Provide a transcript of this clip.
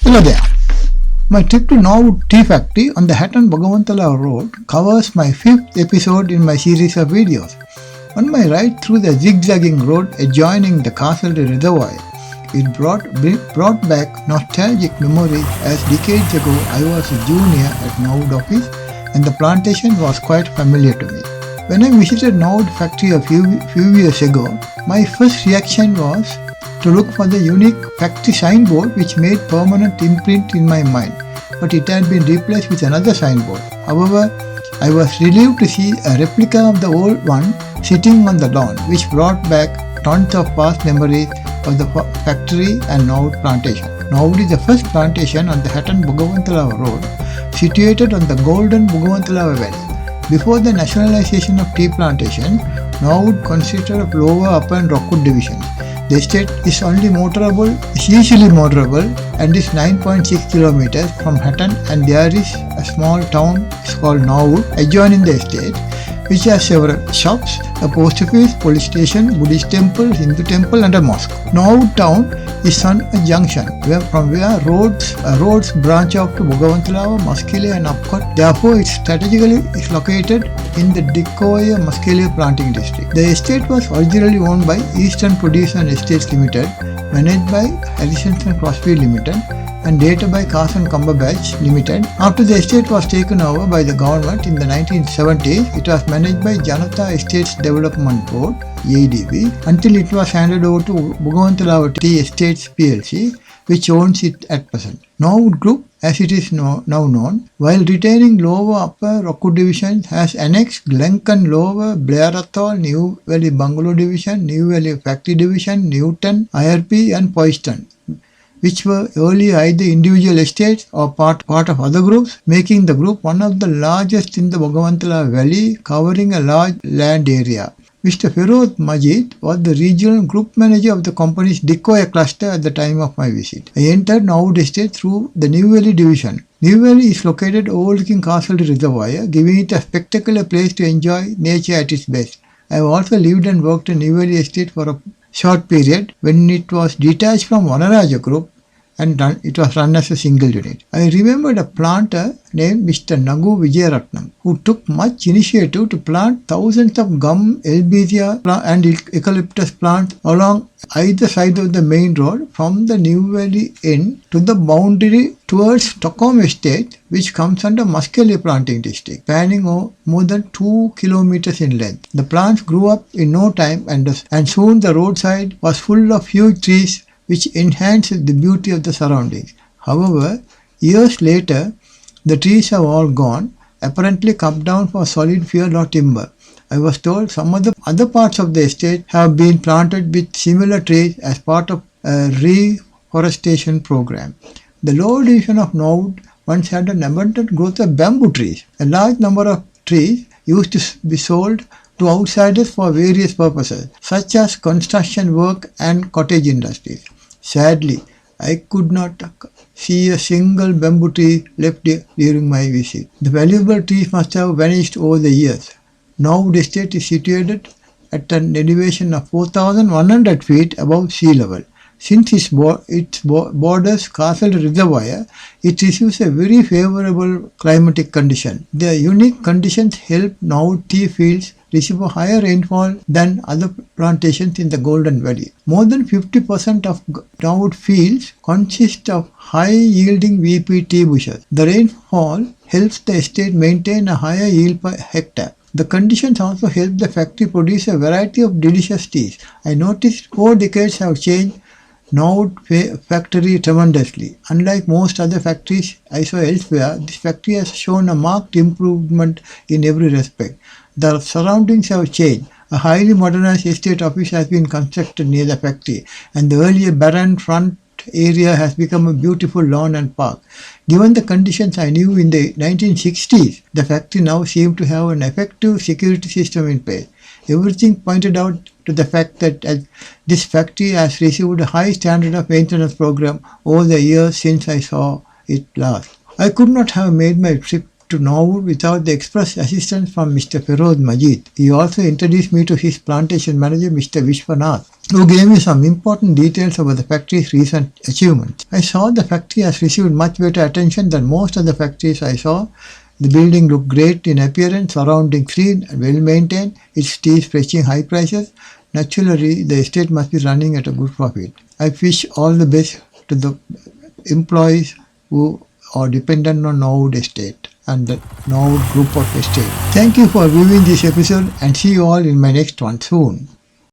Hello there. My trip to Norood Tea Factory on the Hatton-Bogawantalawa Road covers my 5th episode in my series of videos. On my ride through the zigzagging road adjoining the castle reservoir, it brought back nostalgic memories as decades ago I was a junior at Norwood office and the plantation was quite familiar to me. When I visited Norwood factory a few years ago, my first reaction was to look for the unique factory signboard which made permanent imprint in my mind, but it had been replaced with another signboard. However, I was relieved to see a replica of the old one sitting on the lawn, which brought back tons of past memories of the factory and Norwood plantation. Norwood is the first plantation on the Hatton-Bogawantalawa Road, situated on the Golden Bogawantalawa Valley. Before the nationalization of tea plantation, Norwood consisted of Lower, Upper and Rockwood Divisions. The estate is easily motorable and is 9.6 kilometres from Hatton, and there is a small town called Norwood adjoining the estate, which has several shops, a post office, police station, Buddhist temple, Hindu temple and a mosque. Norwood town is on a junction from where roads branch off to Bogawantalawa, Maskeliya and Upcot. Therefore, it strategically is located in the Dickoya Maskeliya planting district. The estate was originally owned by Eastern Produce Estates Ltd, managed by Harrisons Crosfield Ltd and later by Carson Cumberbatch Ltd. After the estate was taken over by the government in the 1970s, it was managed by Janatha Estates Development Board JEDB until it was handed over to Bogawantalawa Tea Estates PLC, which owns it at present. Norwood Group, as it is now known, while retaining Lower, Upper, Rockwood Divisions, has annexed Glencair Lower, Blair Athol, New Valley Bungalow Division, New Valley Factory Division, Newton, Ireby and Poyston, which were earlier either individual estates or part of other groups, making the group one of the largest in the Bogawantalawa Valley, covering a large land area. Mr. Feroz Majid was the regional group manager of the company's Dickoya cluster at the time of my visit. I entered Norwood Estate through the New Valley Division. New Valley is located overlooking Castle Reservoir, giving it a spectacular place to enjoy nature at its best. I have also lived and worked in New Valley Estate for a short period when it was detached from Vanaraja Group and it was run as a single unit. I remembered a planter named Mr. Nagu Vijayaratnam, who took much initiative to plant thousands of gum, albizia and eucalyptus plants along either side of the main road from the New Valley Inn to the boundary towards Stockholm Estate, which comes under Maskeliya planting district, spanning more than 2 kilometres in length. The plants grew up in no time and soon the roadside was full of huge trees which enhanced the beauty of the surroundings. However, years later, the trees have all gone, apparently cut down for solid fuel or timber. I was told some of the other parts of the estate have been planted with similar trees as part of a reforestation program. The lower division of Norwood once had an abundant growth of bamboo trees. A large number of trees used to be sold to outsiders for various purposes, such as construction work and cottage industries. Sadly, I could not see a single bamboo tree left during my visit. The valuable trees must have vanished over the years. Norwood Estate is situated at an elevation of 4,100 feet above sea level. Since its borders Castle Reservoir, it receives a very favourable climatic condition. The unique conditions help Norwood tea fields receive a higher rainfall than other plantations in the Golden Valley. More than 50% of Norwood fields consist of high-yielding VP tea bushes. The rainfall helps the estate maintain a higher yield per hectare. The conditions also help the factory produce a variety of delicious teas. I noticed 4 decades have changed Norwood factory tremendously. Unlike most other factories I saw elsewhere, this factory has shown a marked improvement in every respect. The surroundings have changed. A highly modernized estate office has been constructed near the factory, and the earlier barren front area has become a beautiful lawn and park. Given the conditions I knew in the 1960s, the factory now seems to have an effective security system in place. Everything pointed out to the fact that this factory has received a high standard of maintenance program over the years since I saw it last. I could not have made my trip to Norwood without the express assistance from Mr. Feroz Majid. He also introduced me to his plantation manager, Mr. Vishwanath, who gave me some important details about the factory's recent achievements. I saw the factory has received much better attention than most of the factories I saw. The building looked great in appearance, surroundings clean and well maintained, its tea is fetching high prices. Naturally, the estate must be running at a good profit. I wish all the best to the employees who are dependent on Norwood Estate and the Norwood Group of Estate. Thank you for viewing this episode and see you all in my next one soon.